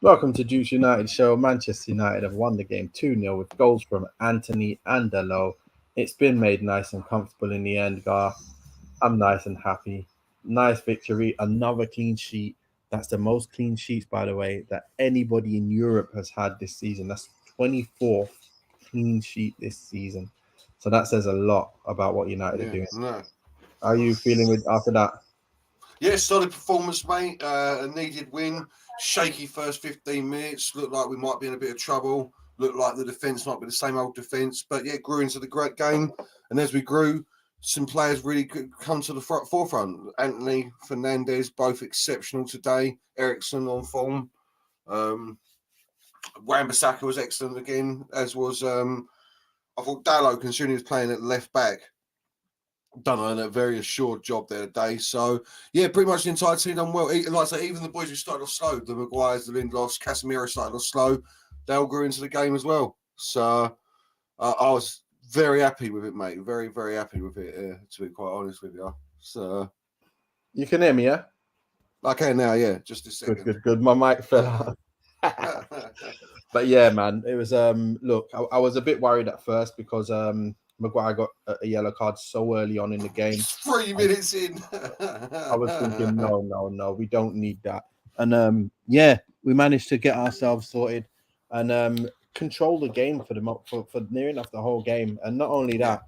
Welcome to Juice United show. Manchester United have won the game 2-0 with goals from Antony and Dalot. It's been made nice and comfortable in the end, Gar. I'm nice and happy. Nice victory. Another clean sheet. That's the most clean sheets, by the way, that anybody in Europe has had this season. That's 24th clean sheet this season. So that says a lot about what United are Yeah, doing. no. How are you feeling with after that? Yeah, solid performance, mate. A needed win. Shaky first 15 minutes. Looked like we might be in a bit of trouble. Looked like the defence might be the same old defence. But yeah, grew into the great game. And as we grew, some players really could come to the forefront. Anthony, Fernandez, both exceptional today. Ericsson on form. Um, Wan-Bissaka was excellent again, as was I thought Dalot, considering he was playing at left back, done a very assured job there today. So yeah, pretty much the entire team done well. Like I say, even the boys who started off slow, the Maguires, the Lindlofs, Casemiro started off slow. They all grew into the game as well. So I was very happy with it, mate. Very, very happy with it. To be quite honest with you. So You can hear me, yeah? okay, now, yeah, just a Good, second. good, good. My mic fell out. But yeah, man, it was look, I was a bit worried at first because Maguire got a yellow card so early on in the game. It's 3 minutes in. I was thinking, no, no, no, we don't need that. And yeah, we managed to get ourselves sorted and control the game for for near enough the whole game. And not only Yeah, that,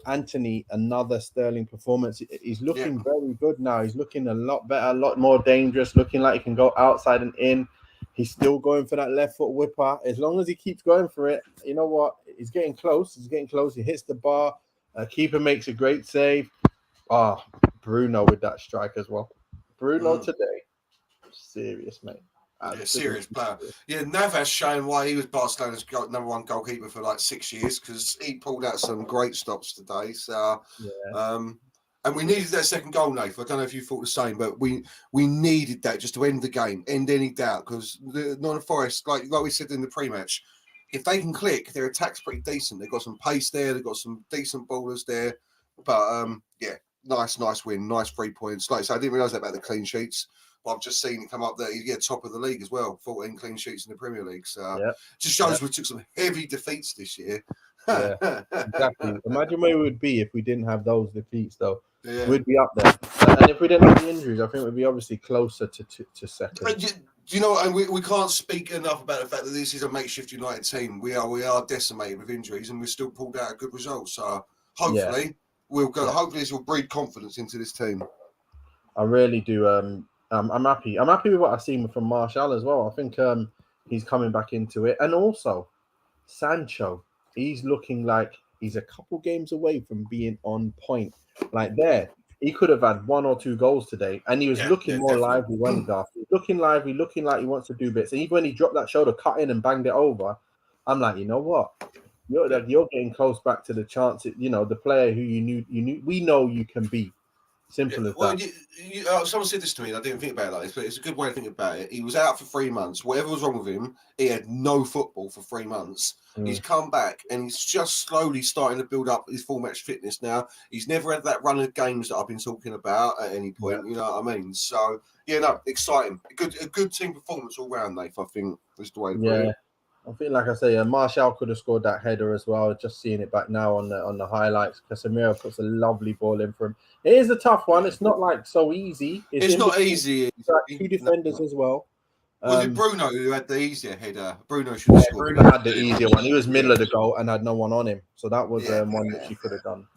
Anthony, another sterling performance. He's yeah. looking very good now. He's looking a lot better, a lot more dangerous, looking like he can go outside and in. He's still going for that left foot whipper. As long as he keeps going for it, you know what? He's getting close. He's getting close. He hits the bar. Keeper makes a great save. Ah, Bruno with that strike as well. Bruno Mm. today, serious, mate. Yeah, serious Absolutely player. serious. Yeah, Navas showing why he was Barcelona's number one goalkeeper for like 6 years because he pulled out some great stops today. So, Yeah, um, and we needed that second goal, Nathan. I don't know if you thought the same, but we needed that just to end the game, end any doubt. Because the Nottingham Forest, like we said in the pre-match, if they can click, their attack's pretty decent. They've got some pace there. They've got some decent ballers there. But yeah, nice win, nice 3 points. Like I said, I didn't realise that about the clean sheets. But I've just seen it come up that he's top of the league as well, 14 clean sheets in the Premier League. So yeah, just yeah, shows we took some heavy defeats this year. yeah. Exactly. Imagine where we would be if we didn't have those defeats, though. Yeah. We'd be up there. And if we didn't have the injuries, I think we'd be obviously closer to second. Do you know what? And we can't speak enough about the fact that this is a makeshift United team. We are decimated with injuries, and we've still pulled out a good result. So Yeah, hopefully we'll go. yeah. Hopefully this will breed confidence into this team. I really do. I'm happy. I'm happy with what I've seen from Martial as well. I think he's coming back into it, and also Sancho. He's looking like he's a couple games away from being on point. Like there, he could have had one or two goals today, and he was Yeah, looking yeah, more definitely. lively when Garth. Looking lively, looking like he wants to do bits. And even when he dropped that shoulder, cut in and banged it over, I'm like, you know what? You're Yeah. like you're getting close back to the chance. You know, the player who you knew. We know you can be. Yeah, Simple as well, that. someone said this to me, and I didn't think about it like this, but it's a good way to think about it. He was out for 3 months. Whatever was wrong with him, he had no football for 3 months. He's Mm, come back, and he's just slowly starting to build up his full match fitness now. He's never had that run of games that I've been talking about at any yeah. point. You know what I mean? So yeah, no, exciting. A good team performance all round, Nath. I think is the way to put Yeah, it. I think, like I say, Martial could have scored that header as well. Just seeing it back now on the highlights, Casemiro puts a lovely ball in for him. It is a tough one. Yeah, It's not like so easy. It's it's in not between easy. two No. defenders as well. Was it Um, Bruno who had the easier header? Bruno should have yeah, scored Bruno that. had the easier one. He was Yeah, middle of the goal and had no one on him, so that was yeah, one yeah, which he could have done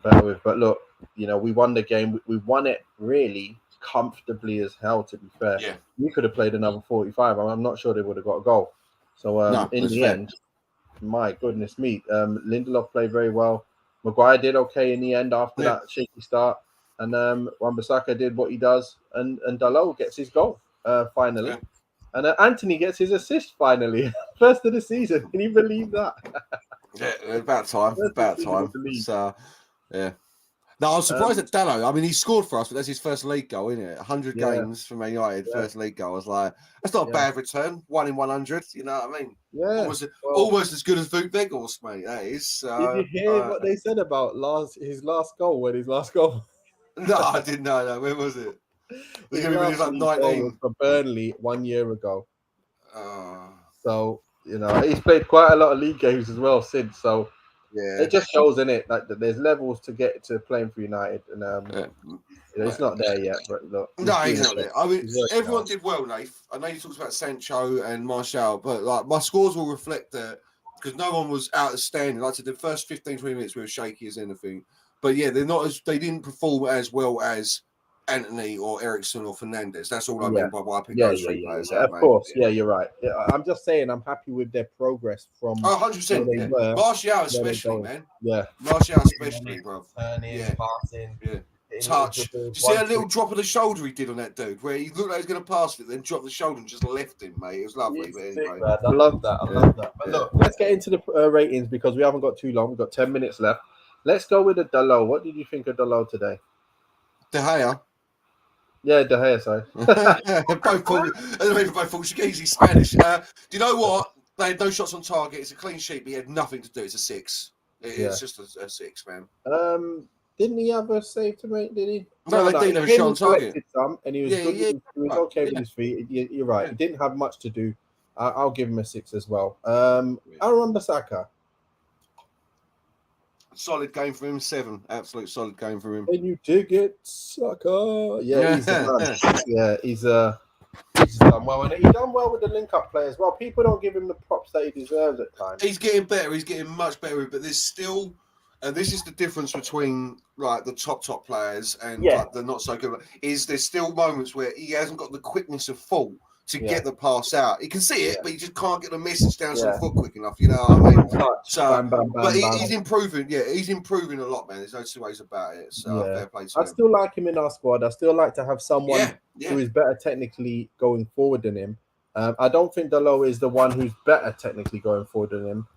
better with. But look, we won the game. We won it really comfortably as hell. To be fair, yeah. we could have played another 45. I'm not sure they would have got a goal. So No, in that's the fair. end, my goodness me. Lindelof played very well. Maguire did okay in the end after Yeah, that shaky start. And Wan-Bissaka did what he does. And Dalot gets his goal finally. yeah. And Antony gets his assist finally. First of the season. Can you believe that? Yeah, about time. First About season of time. the league. So, yeah. No, I was surprised Um, at Dalot. I mean, he scored for us, but that's his first league goal, isn't it? 100 yeah, games for Man United, yeah, first league goal. I was like, that's not a yeah, bad return. 1 in 100, you know what I mean? yeah. Almost, Well, almost as good as Wout Weghorst, mate. That is. did you hear what they said about his last goal? When his last goal, No, I didn't know that. Where was it? Was it his going to be when he last was like league goal was 19? for Burnley 1 year ago. So, he's played quite a lot of league games as well since. So Yeah. it just shows in it that there's levels to get to playing for United, and it's not there yet. But look, No, he's not doing there. I mean, He's working everyone hard. did well, Nath. I know you talked about Sancho and Martial, but like my scores will reflect that because no one was outstanding. Like I said, the first 15, 20 minutes were as shaky as anything. But yeah, they didn't perform as well as Antony or Ericsson or Fernandez. That's all I mean by why I picked those three players out, Of mate. course, you're right. Yeah, I'm just saying I'm happy with their progress from Oh, where 100%. they Yeah. were. Martial, Where they're especially, going. man. Yeah. Martial, especially, bro. Turning, Yeah. passing. Yeah. hitting Touch. little Did dribbles, you see that one, little two. drop of the shoulder he did on that dude, where he looked like he was going to pass it, then dropped the shoulder and just left him, mate? It was lovely. He's But sick, anyway, man. I love that. I love that. But yeah. look, let's get into the ratings because we haven't got too long. We've got 10 minutes left. Let's go with the Dalot. What did you think of Dalot today? De Gea. Yeah, De Gea, sorry. both Portuguese, he's Spanish. Do you know what? They had no shots on target. It's a clean sheet, but he had nothing to do. It's a 6. It's just a 6, man. Didn't he have a save to make? Did he? No, they didn't have a shot on target. Some, and he was good. He was okay with his feet. You're right. Yeah. He didn't have much to do. I'll give him a 6 as well. Aaron Wan-Bissaka. Solid game for him. 7. Absolute solid game for him. Can you dig it, sucker? Yeah, he's the man. Yeah, he's done well, and he's done well with the link-up play as well. People don't give him the props that he deserves at times. He's getting better. He's getting much better. But there's still, and this is the difference between like the top players and like the not so good. Is there's still moments where he hasn't got the quickness of thought to get the pass out. He can see it, but he just can't get the message down to the foot quick enough. You know what I mean? So, but he's improving. Yeah, he's improving a lot, man. There's no two ways about it. So fair play to him. I still like him in our squad. I still like to have someone who is better technically going forward than him. I don't think Dalot is the one who's better technically going forward than him.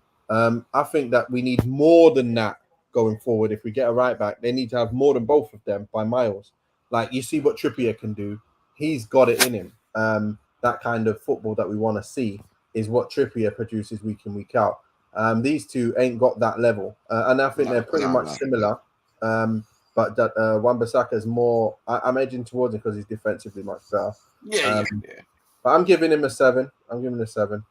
I think that we need more than that going forward. If we get a right back, they need to have more than both of them by miles. Like you see what Trippier can do. He's got it in him. That kind of football that we want to see is what Trippier produces week in, week out. These two ain't got that level. And I think they're pretty much similar. But that Wan-Bissaka is more... I'm edging towards him because he's defensively much better. But I'm giving him a 7. I'm giving him a 7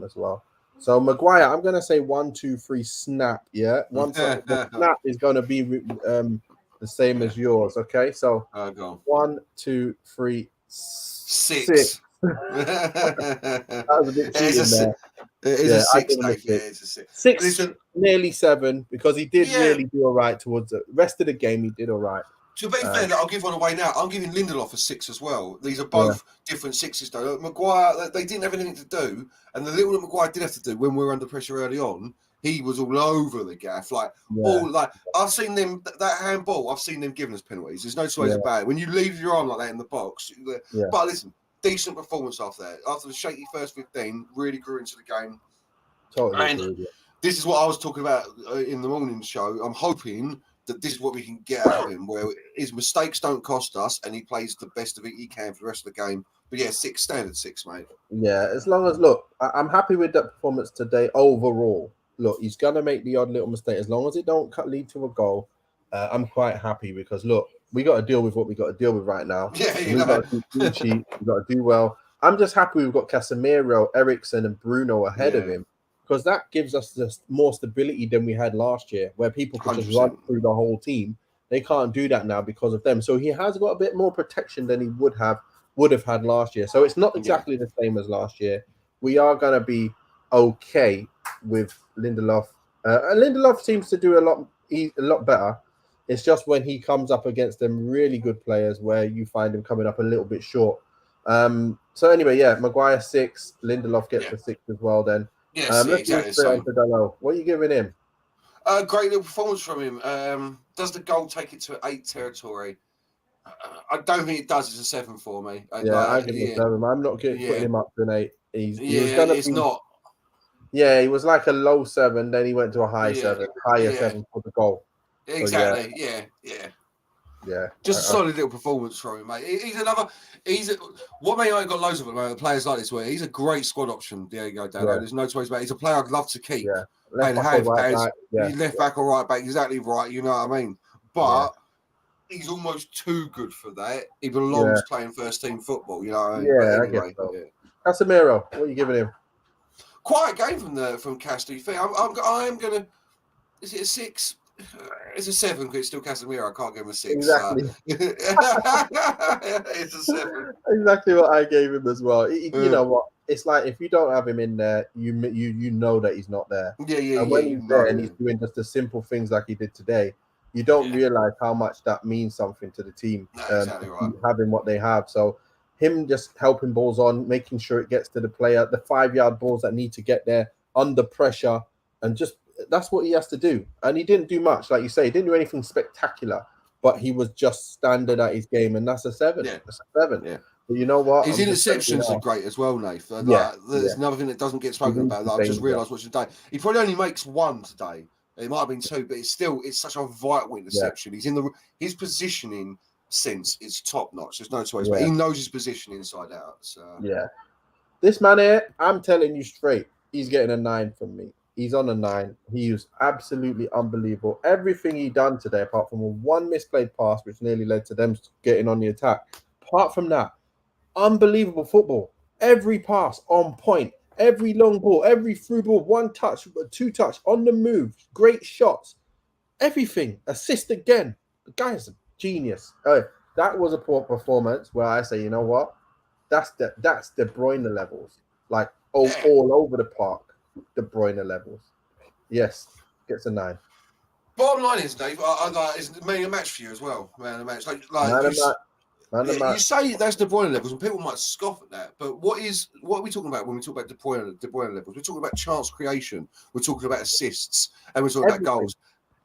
as well. So Maguire, I'm going to say 1, 2, 3 snap, yeah? The snap is going to be the same as yours, okay? So 1, 2, 3, 6. That was a bit cheating there. It is a 6, Dave. Yeah, it's a 6. 6, listen, nearly 7, because he did really do all right towards the rest of the game. He did all right. To be fair, I'll give one away now. I'm giving Lindelof a 6 as well. These are both different 6s, though. Maguire, they didn't have anything to do, and the little that Maguire did have to do when we were under pressure early on, he was all over the gaff. I've seen them that handball. I've seen them giving us penalties. There's no two ways about it. When you leave your arm like that in the box, but listen. Decent performance after that. After the shaky first 15, really grew into the game. Totally. This is what I was talking about in the morning show. I'm hoping that this is what we can get out of him, where his mistakes don't cost us and he plays the best of it he can for the rest of the game. But yeah, 6, standard 6, mate. Yeah, as long as, look, I'm happy with that performance today overall. Look, he's going to make the odd little mistake. As long as it don't lead to a goal, I'm quite happy because, look, we got to deal with what we got to deal with right now. We've got to do cheap. We've got to do well. I'm just happy we've got Casemiro, Ericsson, and Bruno ahead of him because that gives us just more stability than we had last year, where people could just run through the whole team. They can't do that now because of them. So he has got a bit more protection than he would have had last year. So it's not exactly the same as last year. We are going to be okay with Lindelof. Lindelof seems to do a lot better. It's just when he comes up against them really good players where you find him coming up a little bit short. So anyway, Maguire 6, Lindelof gets a 6 as well then. Let's exactly. Dalot. What are you giving him? Great little performance from him. Does the goal take it to 8 territory? I don't think it does. It's a 7 for me. I give him a 7. I'm not putting him up to an 8. It's not. Yeah, he was like a low 7, then he went to a high 7, higher 7 for the goal. Exactly. Yeah. Just a solid little performance from him, mate. What may I got loads of them, players like this where he's a great squad option, Diego Dalot. There's no choice about it. He's a player I'd love to keep. Left back or right back, exactly right, you know what I mean? But he's almost too good for that. He belongs playing first team football, you know what I mean? I guess so. Casemiro, what are you giving him? Quiet game from Cas. Do you think? I am gonna. Is it a 6? It's a 7 because it's still Casemiro. I can't give him a 6. Exactly. It's a 7. Exactly what I gave him as well. You Yeah. know what? It's like if you don't have him in there, you know that he's not there. Yeah. And when You he's know, there and he's doing just the simple things like he did today, you don't realize how much that means something to the team. No, exactly right. Having what they have. So him just helping balls on, making sure it gets to the player, the 5-yard balls that need to get there under pressure, and just that's what he has to do. And he didn't do much, like you say, he didn't do anything spectacular, but he was just standard at his game, and that's a 7. Yeah. That's a 7. Yeah. But you know what? His interceptions are great as well, Nath. There's another thing that doesn't get spoken about that I've just realised watching today. He probably only makes 1 today. It might have been 2, but it's such a vital interception. He's in his positioning sense is top notch. There's no choice, but he knows his position inside out. So this man here, I'm telling you straight, he's getting a 9 from me. He's on a 9. He was absolutely unbelievable. Everything he done today, apart from one misplayed pass, which nearly led to them getting on the attack. Apart from that, unbelievable football. Every pass on point. Every long ball, every through ball, 1 touch, 2 touch, on the move. Great shots. Everything. Assist again. The guy's a genius. That was a poor performance where I say, you know what? That's De Bruyne levels. Like all over the park. De Bruyne levels. Yes, gets a 9. Bottom line is, Dave, it's mainly a match for you as well. Man, a match. You say that's De Bruyne levels, and people might scoff at that. But what are we talking about when we talk about De Bruyne levels? We're talking about chance creation. We're talking about assists, and we're talking about goals.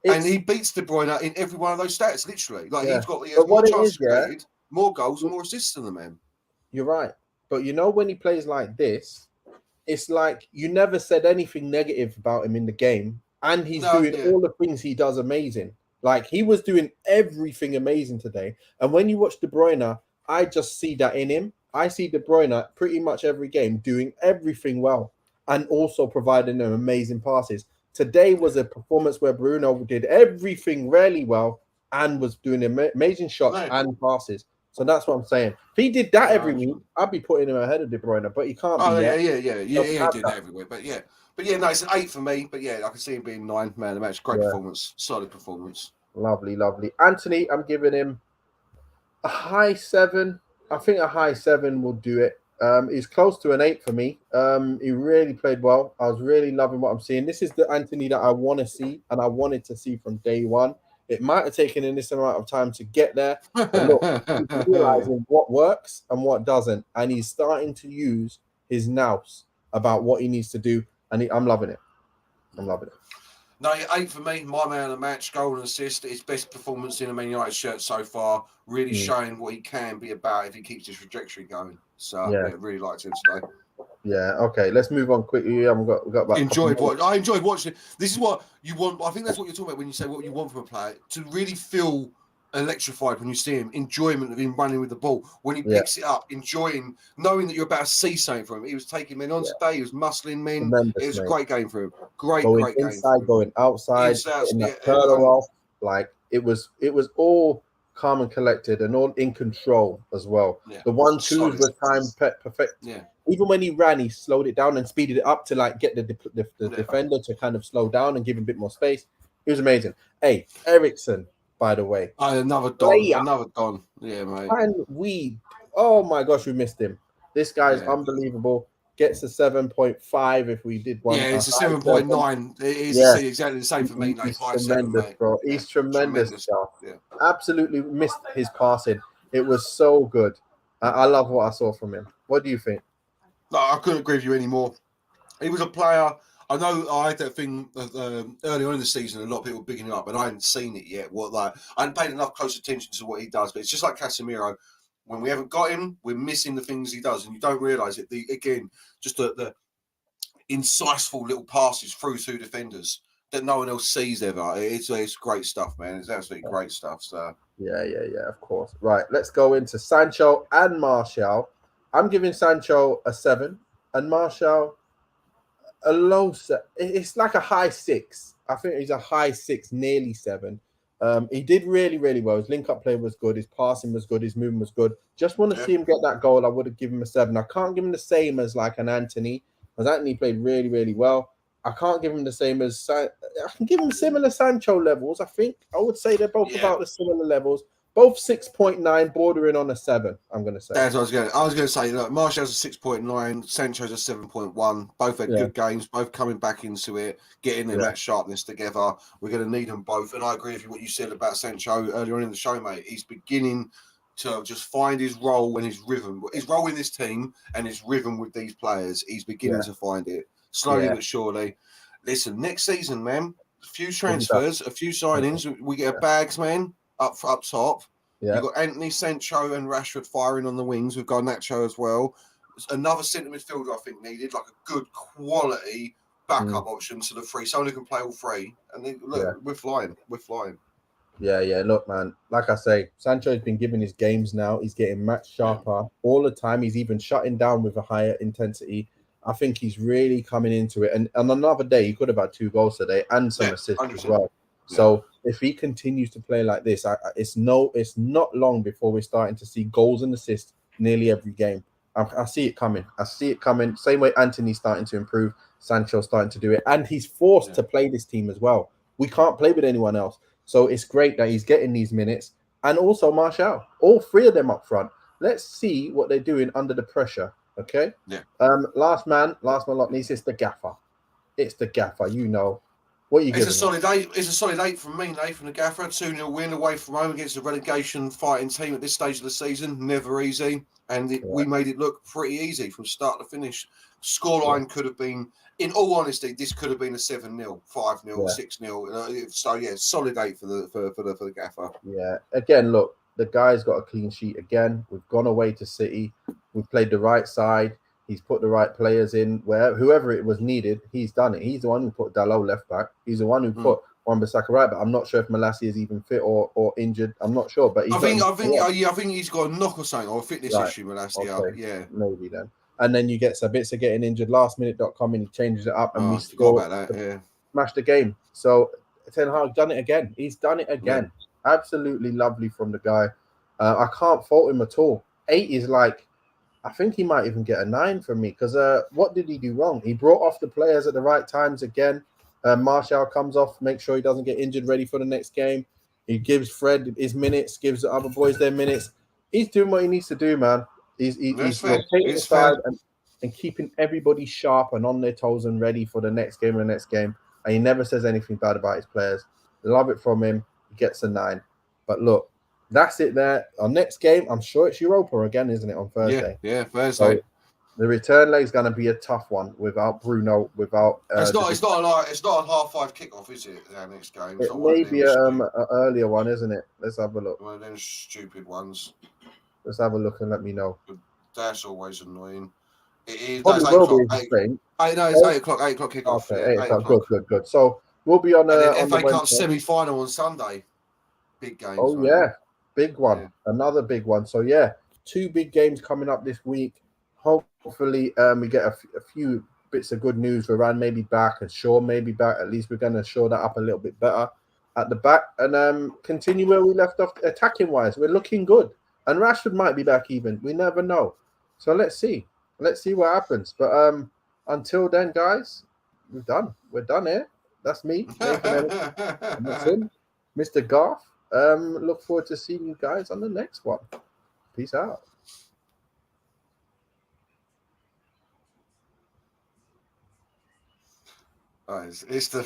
And he beats De Bruyne in every one of those stats, literally. Like he has more chances created, more goals, and more assists than the man. You're right, but you know when he plays like this, it's like you never said anything negative about him in the game, and he's doing all the things he does amazing. Like he was doing everything amazing today. And when you watch De Bruyne, I just see that in him. I see De Bruyne pretty much every game doing everything well and also providing them amazing passes. Today was a performance where Bruno did everything really well and was doing amazing shots and passes. So that's what I'm saying. If he did that every week, I'd be putting him ahead of De Bruyne, but he can't be yet. Yeah, he ain't doing that every week. But yeah, no, it's an 8 for me. But yeah, I can see him being 9. Man, the match, great performance, solid performance. Lovely. Antony, I'm giving him a high 7. I think a high 7 will do it. He's close to an 8 for me. He really played well. I was really loving what I'm seeing. This is the Antony that I want to see, and I wanted to see from day one. It might have taken in this amount of time to get there, but look, he's realizing what works and what doesn't, and he's starting to use his nous about what he needs to do, and I'm loving it. I'm loving it. No, 8 for me. My man of the match, goal and assist. His best performance in a Man United shirt so far. Really showing what he can be about if he keeps his trajectory going. So really liked him today. Yeah. Okay. Let's move on quickly. We got about. I enjoyed watching it. This is what you want. I think that's what you're talking about when you say what you want from a player, to really feel electrified when you see him. Enjoyment of him running with the ball when he picks it up. Enjoying knowing that you're about to see something from him. He was taking men on today. He was muscling men. It was a great game for him. Great inside, game. Going outside, off. Like it was all calm and collected and all in control as well. Yeah. The 1-2s were timed perfect. Yeah. Even when he ran, he slowed it down and speeded it up to like get the defender to kind of slow down and give him a bit more space. It was amazing. Hey, Ericsson, by the way. Another Don. Yeah, mate. And oh my gosh, we missed him. This guy's unbelievable. Gets a 7.5 if we did one. Yeah, it's a 7.9. It is exactly the same for me. He's tremendous, bro. He's tremendous. Yeah. Absolutely missed his passing. It was so good. I love what I saw from him. What do you think? No, I couldn't agree with you anymore. He was a player. I know I had that thing early on in the season. A lot of people were bigging him up, and I hadn't seen it yet. I hadn't paid enough close attention to what he does. But it's just like Casemiro. When we haven't got him, we're missing the things he does, and you don't realise it. Just the insightful little passes through two defenders that no one else sees ever. It's great stuff, man. It's absolutely great stuff. So yeah, of course. Right, let's go into Sancho and Martial. I'm giving Sancho a 7 and Martial a low 7. It's like a high 6. I think he's a high 6, nearly 7. He did really, really well. His link-up play was good. His passing was good. His movement was good. Just want to see him get that goal. I would have given him a 7. I can't give him the same as like an Antony, because Antony played really, really well. I can't give him the same as I can give him similar Sancho levels. I think I would say they're both about the similar levels. Both 6.9, bordering on a 7. I'm going to say. That's what I was going to say. Look, Martial's a 6.9, Sancho's a 7.1. Both had good games. Both coming back into it, getting their match sharpness together. We're going to need them both. And I agree with what you said about Sancho earlier on in the show, mate. He's beginning to just find his role and his rhythm. His role in this team and his rhythm with these players. He's beginning to find it slowly but surely. Listen, next season, man, a few transfers, a few signings. We get a bags, man, up top. You've got Anthony, Sancho, and Rashford firing on the wings. We've got Nacho as well. Another centre midfielder, I think, needed, like a good quality backup option to the three. Someone who can play all three. And then, look, we're flying. We're flying. Yeah. Look, man, like I say, Sancho's been given his games now. He's getting match sharper all the time. He's even shutting down with a higher intensity. I think he's really coming into it. And on another day, he could have had 2 goals today and some assists 100%. As well. So if he continues to play like this, it's not long before we're starting to see goals and assists nearly every game. I see it coming. Same way Antony's starting to improve, Sancho's starting to do it, and he's forced to play this team as well. We can't play with anyone else, so it's great that he's getting these minutes. And also Martial, all 3 of them up front. Let's see what they're doing under the pressure. Okay. Yeah. Last man, not least, it's the gaffer. It's the gaffer. You know. What are you It's a solid 8. It's a solid 8 from me, Nate, from the gaffer. 2-0 win away from home against a relegation fighting team at this stage of the season. Never easy. And we made it look pretty easy from start to finish. Scoreline could have been, in all honesty, this could have been a 7-0, 5-0, 6-0. So solid 8 for the gaffer. Yeah. Again, look, the guy's got a clean sheet again. We've gone away to City. We've played the right side. He's put the right players in where whoever it was needed, he's done it. He's the one who put Dalot left back. He's the one who put Wan-Bissaka right back. I'm not sure if Malassi is even fit or injured. I'm not sure, but I think he's got a knock or something or a fitness issue. Malassi, maybe then. And then you get Sabitzer getting injured. Lastminute.com and he changes it up and we smash the game. So Ten Hag done it again. He's done it again. Yeah. Absolutely lovely from the guy. I can't fault him at all. 8 is like. I think he might even get a 9 from me because what did he do wrong? He brought off the players at the right times again. Martial comes off, make sure he doesn't get injured, ready for the next game. He gives Fred his minutes, gives the other boys their minutes. He's doing what he needs to do, man. He's rotating the side and keeping everybody sharp and on their toes and ready for the next game and the next game. And he never says anything bad about his players. Love it from him. He gets a 9. But look, that's it there. Our next game, I'm sure it's Europa again, isn't it, on Thursday? Yeah, Thursday. So the return leg is going to be a tough one without Bruno, without... it's not a 5:30 kickoff, is it, our next game? It may be an earlier one, isn't it? Let's have a look. One of them stupid ones. Let's have a look and let me know. That's always annoying. It is. Probably it's will 8 be. It's 8 o'clock. 8 o'clock kickoff. Okay, 8 o'clock. Good. So we'll be on the FA Cup semi-final on Sunday. Big game. Oh, yeah. Big one. Yeah. Another big one. So, 2 big games coming up this week. Hopefully, we get a few bits of good news. Varane may be back and Shaw may be back. At least we're going to shore that up a little bit better at the back and continue where we left off attacking-wise. We're looking good. And Rashford might be back even. We never know. So, let's see. Let's see what happens. But until then, guys, we're done. We're done here. That's me. And that's him, Mr. Garth. Look forward to seeing you guys on the next one. Peace out. It's the